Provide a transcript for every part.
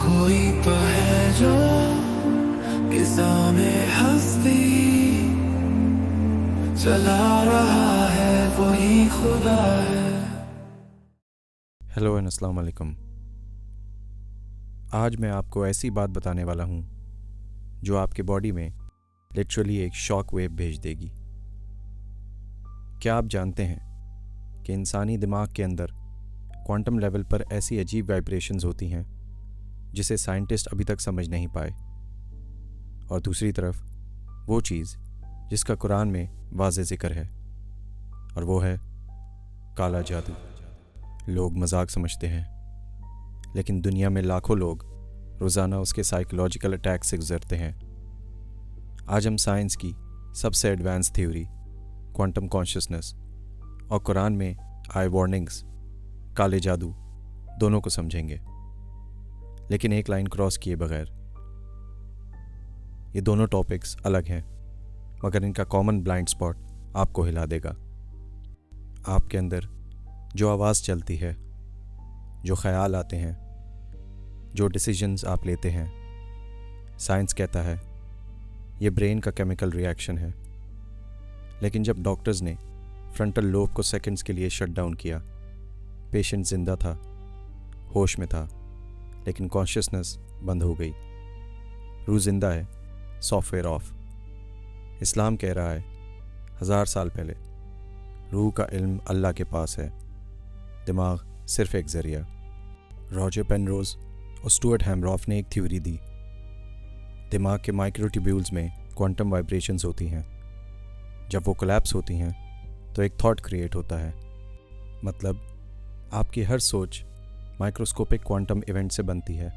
कोई तो है जो फिजा में हस्ती चला रहा है, वही खुदा है। हेलो एंड अस्सलाम वालेकुम। आज मैं आपको ऐसी बात बताने वाला हूँ जो आपके बॉडी में लिटरली एक शॉक वेव भेज देगी। क्या आप जानते हैं कि इंसानी दिमाग के अंदर क्वांटम लेवल पर ऐसी अजीब वाइब्रेशंस होती हैं जिसे साइंटिस्ट अभी तक समझ नहीं पाए, और दूसरी तरफ वो चीज़ जिसका कुरान में वाज़े ज़िक्र है, और वो है काला जादू। लोग मजाक समझते हैं, लेकिन दुनिया में लाखों लोग रोज़ाना उसके साइकोलॉजिकल अटैक से गुजरते हैं। आज हम साइंस की सबसे एडवांस थ्योरी क्वांटम कॉन्शियसनेस और कुरान में आए वार्निंग्स काले जादू दोनों को समझेंगे, लेकिन एक लाइन क्रॉस किए बगैर। ये दोनों टॉपिक्स अलग हैं, मगर इनका कॉमन ब्लाइंड स्पॉट आपको हिला देगा। आपके अंदर जो आवाज़ चलती है, जो ख्याल आते हैं, जो डिसीजंस आप लेते हैं, साइंस कहता है ये ब्रेन का केमिकल रिएक्शन है। लेकिन जब डॉक्टर्स ने फ्रंटल लोब को सेकंड्स के लिए शट डाउन किया, पेशेंट जिंदा था, होश में था, लेकिन कॉन्शियसनेस बंद हो गई। रूह जिंदा है, सॉफ्टवेयर ऑफ। इस्लाम कह रहा है 1000 साल पहले रूह का इल्म अल्लाह के पास है, दिमाग सिर्फ एक ज़रिया। रॉजर पेनरोज और स्टुअर्ट हैमरॉफ ने एक थ्योरी दी। दिमाग के माइक्रोट्यूब्यूल्स में क्वांटम वाइब्रेशंस होती हैं। जब वो कोलैप्स होती हैं तो एक थॉट क्रिएट होता है। मतलब आपकी हर सोच माइक्रोस्कोपिक क्वांटम इवेंट से बनती है,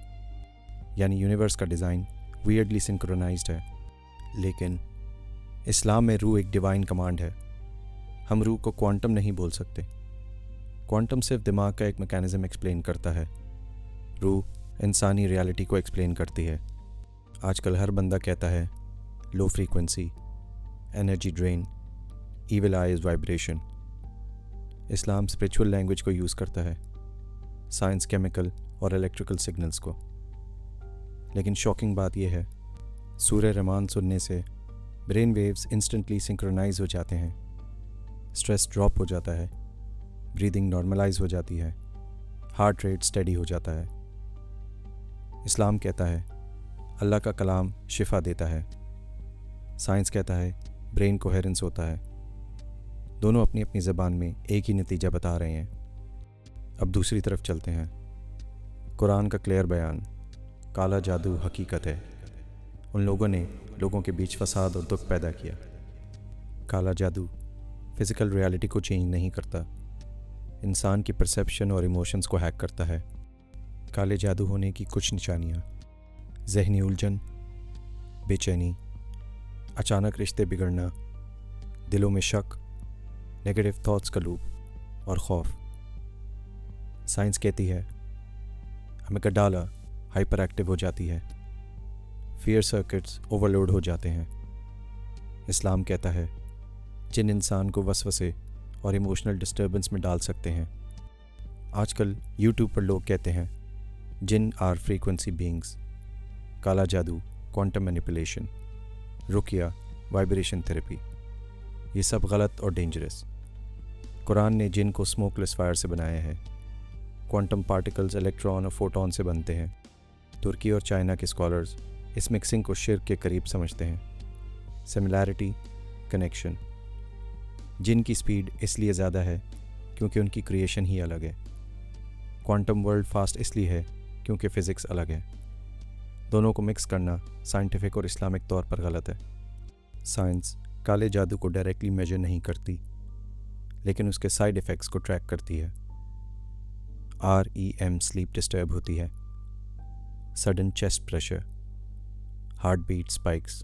यानी यूनिवर्स का डिज़ाइन वियर्डली सिंक्रोनाइज्ड है। लेकिन इस्लाम में रूह एक डिवाइन कमांड है। हम रूह को क्वांटम नहीं बोल सकते। क्वांटम सिर्फ दिमाग का एक मैकेनिज्म एक्सप्लेन करता है, रूह इंसानी रियलिटी को एक्सप्लेन करती है। आजकल हर बंदा कहता है low frequency, energy drain, evil eyes vibration. Islam spiritual language को यूज़ करता है, साइंस केमिकल और इलेक्ट्रिकल सिग्नल्स को। लेकिन शॉकिंग बात यह है, सूरह रहमान सुनने से ब्रेन वेव्स इंस्टेंटली सिंक्रोनाइज हो जाते हैं, स्ट्रेस ड्रॉप हो जाता है, ब्रीदिंग नॉर्मलाइज हो जाती है, हार्ट रेट स्टेडी हो जाता है। इस्लाम कहता है अल्लाह का कलाम शिफा देता है, साइंस कहता है ब्रेन कोहेरेंस होता है। दोनों अपनी अपनी ज़बान में एक ही नतीजा बता रहे हैं। अब दूसरी तरफ चलते हैं। कुरान का क्लियर बयान, काला जादू हकीकत है। उन लोगों ने लोगों के बीच फसाद और दुख पैदा किया। काला जादू फिज़िकल रियलिटी को चेंज नहीं करता, इंसान की परसेप्शन और इमोशंस को हैक करता है। काले जादू होने की कुछ निशानियाँ: ज़हनी उलझन, बेचैनी, अचानक रिश्ते बिगड़ना, दिलों में शक, नेगेटिव थॉट्स का लूप और खौफ। साइंस कहती है अमिगडाला हाइपर एक्टिव हो जाती है, फियर सर्किट्स ओवरलोड हो जाते हैं। इस्लाम कहता है जिन इंसान को वसवसे और इमोशनल डिस्टर्बेंस में डाल सकते हैं। आजकल यूट्यूब पर लोग कहते हैं जिन आर फ्रीक्वेंसी बीइंग्स, काला जादू, क्वांटम मैनिपुलेशन, रुकिया, वाइब्रेशन थेरेपी। ये सब गलत और डेंजरस। कुरान ने जिन को स्मोकलेस फायर से बनाया है। क्वांटम पार्टिकल्स इलेक्ट्रॉन और फोटॉन से बनते हैं। तुर्की और चाइना के स्कॉलर्स इस मिक्सिंग को शिर्क के करीब समझते हैं। Similarity, connection. जिन की स्पीड इसलिए ज़्यादा है क्योंकि उनकी क्रिएशन ही अलग है। क्वांटम वर्ल्ड फास्ट इसलिए है क्योंकि फ़िज़िक्स अलग है। दोनों को मिक्स करना साइंटिफिक और इस्लामिक तौर पर गलत है। साइंस काले जादू को डायरेक्टली मेजर नहीं करती, लेकिन उसके साइड इफ़ेक्ट्स को ट्रैक करती है। REM स्लीप डिस्टर्ब होती है, sudden chest pressure, heart beat spikes,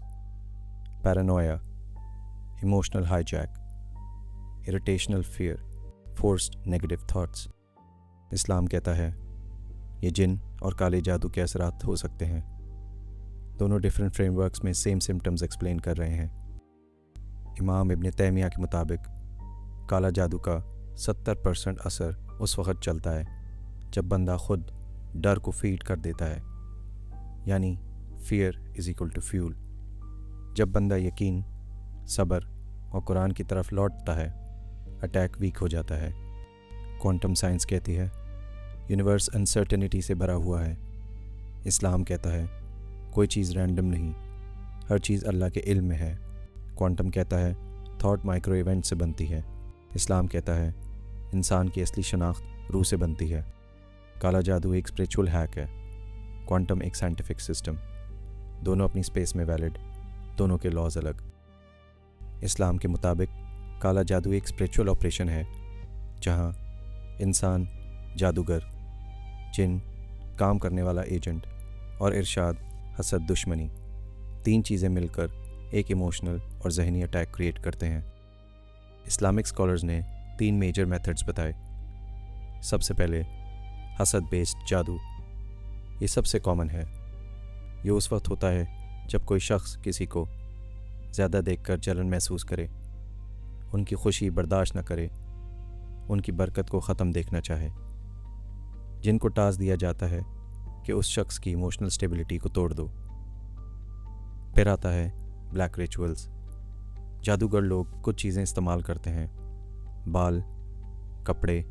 paranoia, emotional hijack, irrational fear, forced negative thoughts. Islam कहता है ये जिन और काले जादू के असरात हो सकते हैं। दोनों डिफरेंट फ्रेमवर्क्स में सेम सिम्टम्स एक्सप्लेन कर रहे हैं। इमाम इब्न तैमिया के मुताबिक काला जादू का 70% असर उस वक़्त चलता है जब बंदा खुद डर को फीड कर देता है यानी fear is equal to fuel. जब बंदा यकीन, सब्र और कुरान की तरफ लौटता है, अटैक वीक हो जाता है। क्वांटम साइंस कहती है यूनिवर्स अनसर्टेनिटी से भरा हुआ है। इस्लाम कहता है कोई चीज़ रैंडम नहीं, हर चीज़ अल्लाह के इल्म में है। क्वांटम कहता है थॉट माइक्रो इवेंट से बनती है। इस्लाम कहता है इंसान की असली शनाख्त रूह से बनती है। काला जादू एक स्पिरिचुअल हैक है, क्वांटम एक साइंटिफिक सिस्टम। दोनों अपनी स्पेस में वैलिड, दोनों के लॉज अलग। इस्लाम के मुताबिक काला जादू एक स्पिरिचुअल ऑपरेशन है जहाँ इंसान, जादूगर, जिन, काम करने वाला एजेंट और इरशाद, हसद, दुश्मनी, तीन चीज़ें मिलकर एक इमोशनल और जहनी अटैक क्रिएट करते हैं। इस्लामिक स्कॉलर्स ने 3 मेजर मेथड्स बताए। सबसे पहले हसद बेस्ड जादू। ये सबसे कॉमन है। ये उस वक्त होता है जब कोई शख्स किसी को ज़्यादा देखकर जलन महसूस करे, उनकी खुशी बर्दाश्त न करे, उनकी बरकत को ख़त्म देखना चाहे। जिनको टास्क दिया जाता है कि उस शख्स की इमोशनल स्टेबिलिटी को तोड़ दो। फिर आता है ब्लैक रिचुअल्स। जादूगर लोग कुछ चीज़ें इस्तेमाल करते हैं, बाल, कपड़े,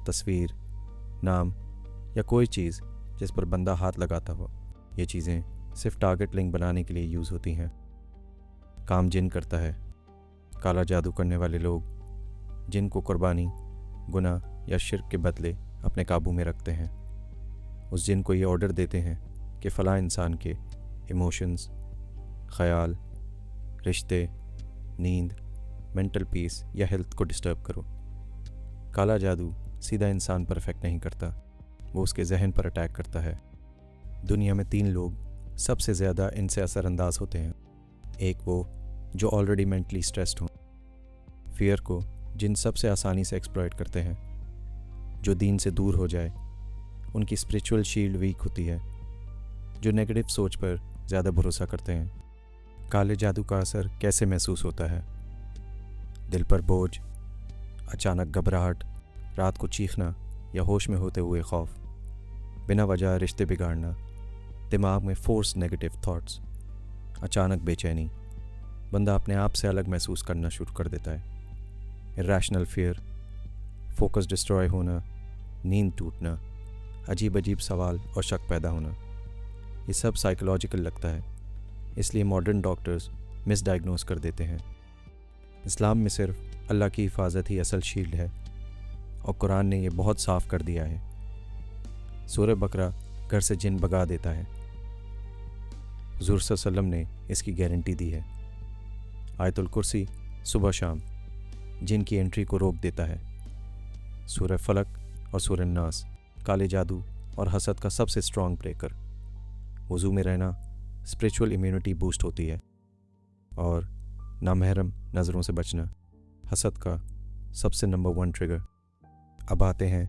तस्वीर, नाम या कोई चीज़ जिस पर बंदा हाथ लगाता हो। ये चीज़ें सिर्फ टारगेट लिंक बनाने के लिए यूज़ होती हैं। काम जिन करता है। काला जादू करने वाले लोग जिन को कुर्बानी, गुनाह या शिर्क के बदले अपने काबू में रखते हैं। उस जिन को ये ऑर्डर देते हैं कि फ़लाँ इंसान के इमोशंस, ख़याल, रिश्ते, नींद, मेंटल पीस या हेल्थ को डिस्टर्ब करो। काला जादू सीधा इंसान पर इफेक्ट नहीं करता, वो उसके जहन पर अटैक करता है। दुनिया में 3 लोग सबसे ज़्यादा इनसे असरअंदाज होते हैं। एक वो जो ऑलरेडी मेंटली स्ट्रेस्ड हों। फियर को जिन सबसे आसानी से एक्सप्लॉइट करते हैं। जो दीन से दूर हो जाए, उनकी स्पिरिचुअल शील्ड वीक होती है। जो नेगेटिव सोच पर ज़्यादा भरोसा करते हैं। काले जादू का असर कैसे महसूस होता है? दिल पर बोझ, अचानक घबराहट, रात को चीखना या होश में होते हुए खौफ, बिना वजह रिश्ते बिगाड़ना, दिमाग में फोर्स नेगेटिव थॉट्स, अचानक बेचैनी, बंदा अपने आप से अलग महसूस करना शुरू कर देता है। इरैशनल फियर, फोकस डिस्ट्रॉय होना, नींद टूटना, अजीब अजीब सवाल और शक पैदा होना। ये सब साइकोलॉजिकल लगता है, इसलिए मॉडर्न डॉक्टर्स मिसडायग्नोज कर देते हैं। इस्लाम में सिर्फ अल्लाह की हिफाजत ही असल शील्ड है और कुरान ने ये बहुत साफ कर दिया है। सूरह बकरा घर से जिन भगा देता है। हुज़ूर सल्लल्लाहु अलैहि वसल्लम ने इसकी गारंटी दी है। आयतुल कुर्सी सुबह शाम जिन की एंट्री को रोक देता है। सूरह फलक और सूरह नास काले जादू और हसद का सबसे स्ट्रॉन्ग ब्रेकर। वज़ू में रहना स्पिरिचुअल इम्यूनिटी बूस्ट होती है। और नामहरम नज़रों से बचना हसद का सबसे नंबर 1 ट्रिगर। अब आते हैं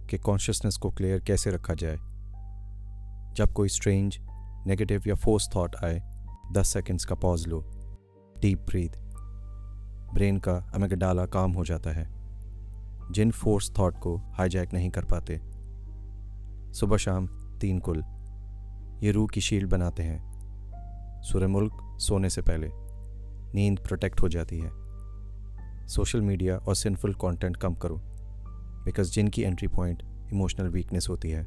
कि कॉन्शियसनेस को क्लियर कैसे रखा जाए। जब कोई स्ट्रेंज, नेगेटिव या फोर्स थॉट आए, 10 सेकंड्स का पॉज लो, डीप ब्रीथ। ब्रेन का अमिगडाला काम हो जाता है। जिन फोर्स थॉट को हाईजैक नहीं कर पाते। सुबह शाम 3 कुल, ये रूह की शील्ड बनाते हैं। सूरह मुल्क सोने से पहले, नींद प्रोटेक्ट हो जाती है। सोशल मीडिया और सिंफुल कंटेंट कम करो, बिकॉज जिन की एंट्री पॉइंट इमोशनल वीकनेस होती है।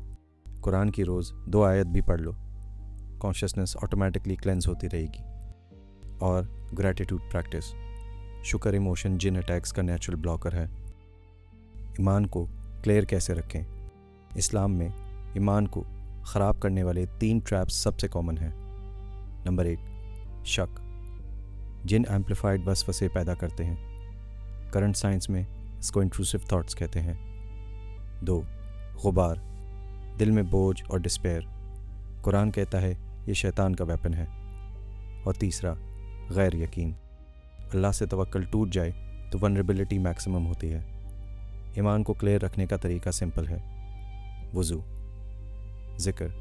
कुरान की रोज़ 2 आयत भी पढ़ लो, कॉन्शियसनेस ऑटोमेटिकली क्लेंस होती रहेगी। और ग्रैटिट्यूड प्रैक्टिस, शुक्र इमोशन जिन अटैक्स का नेचुरल ब्लॉकर है। ईमान को क्लियर कैसे रखें? इस्लाम में ईमान को ख़राब करने वाले 3 ट्रैप्स सबसे कॉमन हैं। नंबर 1, शक। जिन एम्पलीफाइड वसवसे पैदा करते हैं। करंट साइंस में इसको इंट्रूसिव थॉट्स कहते हैं। 2, गुबार, दिल में बोझ और डिस्पेयर। कुरान कहता है ये शैतान का वेपन है। और तीसरा, गैर यकीन। अल्लाह से तवक्कल टूट जाए तो वनरेबिलिटी मैक्सिमम होती है। ईमान को क्लियर रखने का तरीका सिंपल है। वज़ू, ज़िक्र,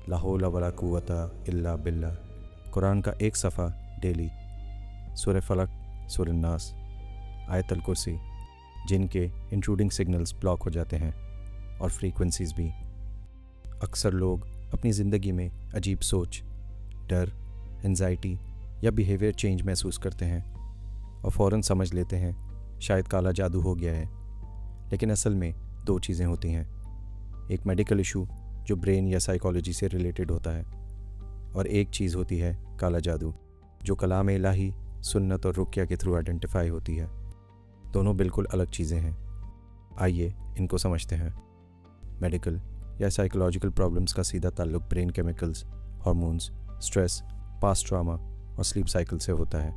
ला हौला वला कुव्वता इल्ला बिल्लाह। कुरान का 1 सफ़ा डेली। सूरह फलक, सूरह नास, आयतुल कुर्सी। जिनके इंट्रूडिंग सिग्नल्स ब्लॉक हो जाते हैं और फ्रीक्वेंसीज भी। अक्सर लोग अपनी ज़िंदगी में अजीब सोच, डर, एंजाइटी या बिहेवियर चेंज महसूस करते हैं और फ़ौरन समझ लेते हैं शायद काला जादू हो गया है। लेकिन असल में दो चीज़ें होती हैं, एक मेडिकल इशू जो ब्रेन या साइकोलॉजी से रिलेटेड होता है, और एक चीज़ होती है काला जादू जो कलाम इलाही, सुन्नत और रुक़या के थ्रू आइडेंटिफाई होती है। दोनों बिल्कुल अलग चीज़ें हैं। आइए इनको समझते हैं। मेडिकल या साइकोलॉजिकल प्रॉब्लम्स का सीधा ताल्लुक brain chemicals, hormones, stress, past trauma और स्लीप साइकिल से होता है।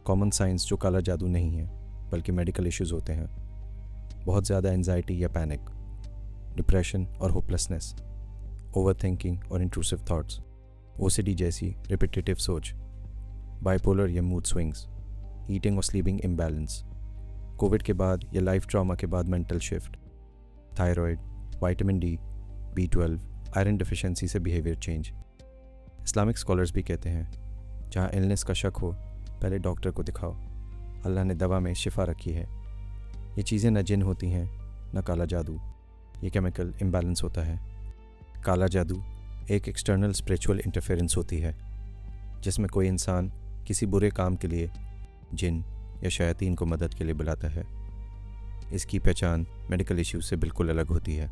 कॉमन साइंस जो काला जादू नहीं है बल्कि मेडिकल इश्यूज होते हैं, बहुत ज़्यादा एंजाइटी या पैनिक, डिप्रेशन और होपलेसनेस, ओवर थिंकिंग और इंट्रूसिव थॉट्स, ओसीडी जैसी रिपीटेटिव सोच, बाइपोलर या मूड स्विंग्स, ईटिंग और स्लीपिंग इम्बैलेंस, कोविड के बाद या लाइफ ट्रॉमा के बाद mental shift, thyroid, vitamin D, B12, iron deficiency से बिहेवियर चेंज। इस्लामिक स्कॉलर्स भी कहते हैं जहाँ इलनेस का शक हो पहले डॉक्टर को दिखाओ, अल्लाह ने दवा में शिफा रखी है। ये चीज़ें न जिन होती हैं न काला जादू, ये केमिकल इम्बैलेंस होता है। काला जादू एक एक्सटर्नल स्पिरिचुअल इंटरफेरेंस होती है जिसमें कोई इंसान किसी बुरे काम के लिए जिन या शयातीन को मदद के लिए बुलाता है। इसकी पहचान मेडिकल इश्यूज से बिल्कुल अलग होती है।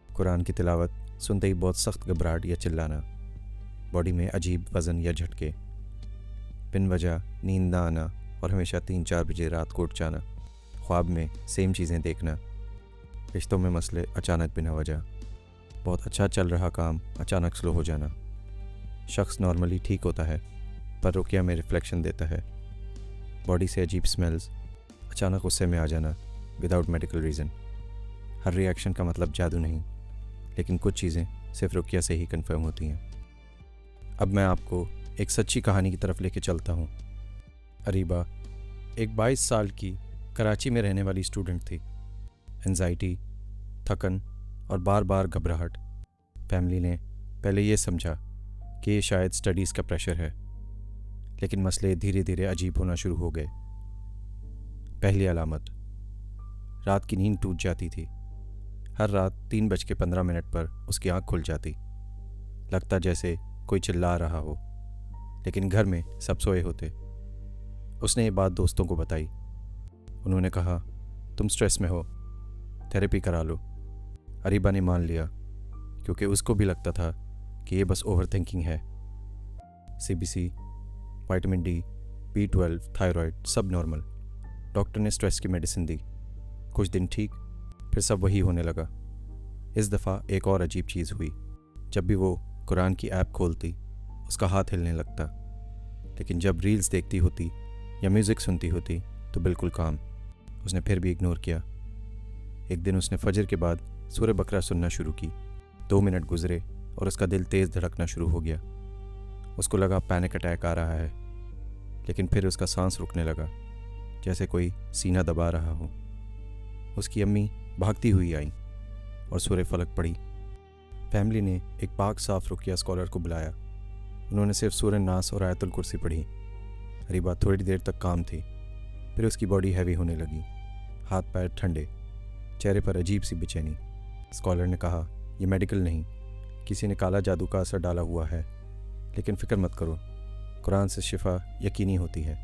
कुरान की तिलावत सुनते ही बहुत सख्त घबराहट या चिल्लाना, बॉडी में अजीब वज़न या झटके, बिन वजह नींद ना आना और हमेशा 3-4 बजे रात को उठ जाना, ख्वाब में सेम चीज़ें देखना, रिश्तों में मसले अचानक बिना वजह, बहुत अच्छा चल रहा काम अचानक स्लो हो जाना, शख्स नॉर्मली ठीक होता है पर रुक़या में रिफ्लेक्शन देता है, बॉडी से अजीब स्मेल्स, अचानक गुस्से में आ जाना विदाउट मेडिकल रीज़न। हर रिएक्शन का मतलब जादू नहीं, लेकिन कुछ चीज़ें सिर्फ रुक़या से ही कंफर्म होती हैं। अब मैं आपको एक सच्ची कहानी की तरफ लेके चलता हूँ। अरीबा एक 22 साल की कराची में रहने वाली स्टूडेंट थी। एंजाइटी, थकन और बार बार घबराहट। फैमिली ने पहले ये समझा कि ये शायद स्टडीज़ का प्रेशर है, लेकिन मसले धीरे धीरे अजीब होना शुरू हो गए। पहली अलामत, रात की नींद टूट जाती थी। हर रात 3:15 पर उसकी आंख खुल जाती। लगता जैसे कोई चिल्ला रहा हो, लेकिन घर में सब सोए होते। उसने ये बात दोस्तों को बताई। उन्होंने कहा, तुम स्ट्रेस में हो, थेरेपी करा लो। अरीबा ने मान लिया, क्योंकि उसको भी लगता था कि ये बस ओवर थिंकिंग है। CBC, vitamin D, B12, thyroid सब नॉर्मल। डॉक्टर ने स्ट्रेस की मेडिसिन दी। कुछ दिन ठीक, फिर सब वही होने लगा। इस दफ़ा एक और अजीब चीज़ हुई। जब भी वो कुरान की ऐप खोलती, उसका हाथ हिलने लगता, लेकिन जब रील्स देखती होती या म्यूज़िक सुनती होती तो बिल्कुल काम। उसने फिर भी इग्नोर किया। एक दिन उसने फजर के बाद सूरह बकरा सुनना शुरू की। 2 मिनट गुजरे और उसका दिल तेज़ धड़कना शुरू हो गया। उसको लगा पैनिक अटैक आ रहा है, लेकिन फिर उसका सांस रुकने लगा, जैसे कोई सीना दबा रहा हो। उसकी अम्मी भागती हुई आई और सूरह फलक पढ़ी। फैमिली ने एक पाक साफ रुक़या स्कॉलर को बुलाया। उन्होंने सिर्फ सूरह नास और आयतुल कुर्सी पढ़ी। अरीबा थोड़ी देर तक काम थी, फिर उसकी बॉडी हैवी होने लगी, हाथ पैर ठंडे, चेहरे पर अजीब सी बेचैनी। स्कॉलर ने कहा, यह मेडिकल नहीं, किसी ने काला जादू का असर डाला हुआ है, लेकिन फ़िक्र मत करो, कुरान से शिफा यकीनी होती है।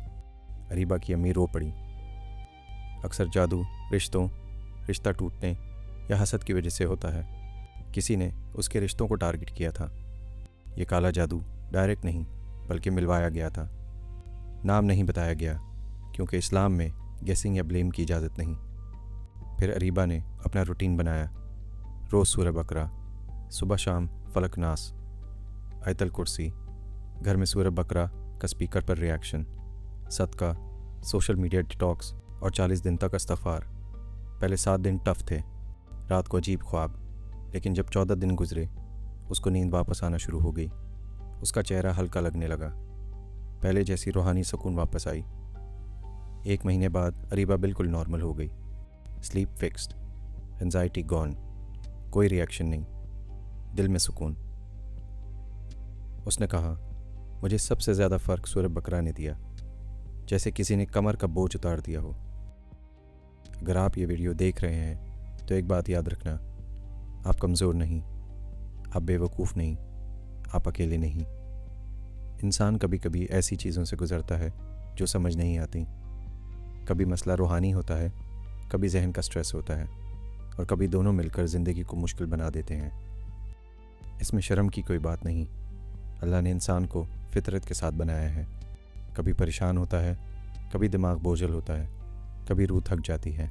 अरीबा की अम्मी रो पड़ी। अक्सर जादू रिश्ता टूटने या हसद की वजह से होता है। किसी ने उसके रिश्तों को टारगेट किया था। ये काला जादू डायरेक्ट नहीं बल्कि मिलवाया गया था। नाम नहीं बताया गया, क्योंकि इस्लाम में गेसिंग या ब्लेम की इजाज़त नहीं। फिर अरीबा ने अपना रूटीन बनाया। रोज़ सूरह बकरा, सुबह शाम फलक नास, आयतल कुर्सी, घर में सूरह बकरा का स्पीकर पर रिएक्शन, सदका, सोशल मीडिया डिटॉक्स और 40 दिन तक इस्तग़फ़ार। पहले 7 दिन टफ थे, रात को अजीब ख्वाब, लेकिन जब 14 दिन गुजरे उसको नींद वापस आना शुरू हो गई। उसका चेहरा हल्का लगने लगा, पहले जैसी रूहानी सुकून वापस आई। 1 महीने बाद अरीबा बिल्कुल नॉर्मल हो गई। स्लीप फिक्स्ड, एंजाइटी गॉन, कोई रिएक्शन नहीं, दिल में सुकून। उसने कहा, मुझे सबसे ज़्यादा फ़र्क सूरह बकरा ने दिया, जैसे किसी ने कमर का बोझ उतार दिया हो। अगर आप ये वीडियो देख रहे हैं तो एक बात याद रखना, आप कमज़ोर नहीं, आप बेवकूफ़ नहीं, आप अकेले नहीं। इंसान कभी कभी ऐसी चीज़ों से गुज़रता है जो समझ नहीं आती। कभी मसला रूहानी होता है, कभी जहन का स्ट्रेस होता है, और कभी दोनों मिलकर ज़िंदगी को मुश्किल बना देते हैं। इसमें शर्म की कोई बात नहीं। अल्लाह ने इंसान को फितरत के साथ बनाया है। कभी परेशान होता है, कभी दिमाग बोझल होता है, कभी रूह थक जाती है,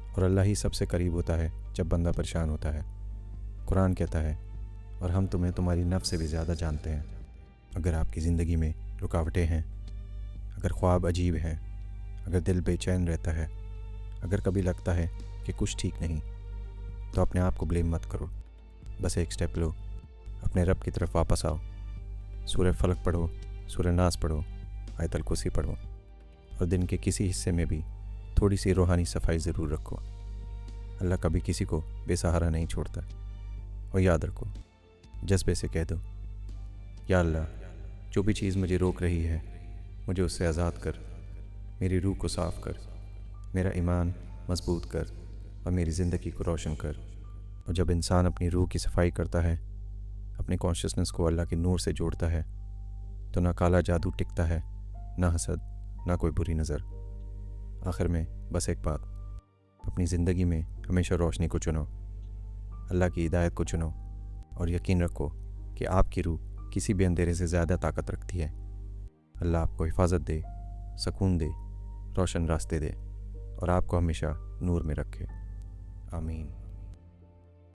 और अल्लाह ही सबसे करीब होता है जब बंदा परेशान होता है। कुरान कहता है, और हम तुम्हें तुम्हारी नफ्स से भी ज़्यादा जानते हैं। अगर आपकी ज़िंदगी में रुकावटें हैं, अगर ख्वाब अजीब हैं, अगर दिल बेचैन रहता है, अगर कभी लगता है कि कुछ ठीक नहीं, तो अपने आप को ब्लेम मत करो। बस एक स्टेप लो, अपने रब की तरफ वापस आओ। सूरह फलक पढ़ो, सूरह नास पढ़ो, आयतल कुर्सी पढ़ो, और दिन के किसी हिस्से में भी थोड़ी सी रूहानी सफाई ज़रूर रखो। अल्लाह कभी किसी को बेसहारा नहीं छोड़ता। और याद रखो, जज्बे से कह दो, या अल्लाह, जो भी चीज़ मुझे रोक रही है, मुझे उससे आज़ाद कर, मेरी रूह को साफ़ कर, मेरा ईमान मजबूत कर, और मेरी ज़िंदगी को रोशन कर। और जब इंसान अपनी रूह की सफाई करता है, अपने कॉन्शियसनेस को अल्लाह के नूर से जोड़ता है, तो ना काला जादू टिकता है, ना हसद, ना कोई बुरी नज़र। आखिर में बस एक बात, अपनी ज़िंदगी में हमेशा रोशनी को चुनो, अल्लाह की हिदायत को चुनो, और यकीन रखो कि आपकी रूह किसी भी अंधेरे से ज़्यादा ताकत रखती है। अल्लाह आपको हिफाजत दे, सुकून दे, रोशन रास्ते दे, और आपको हमेशा नूर में रखे। आमीन।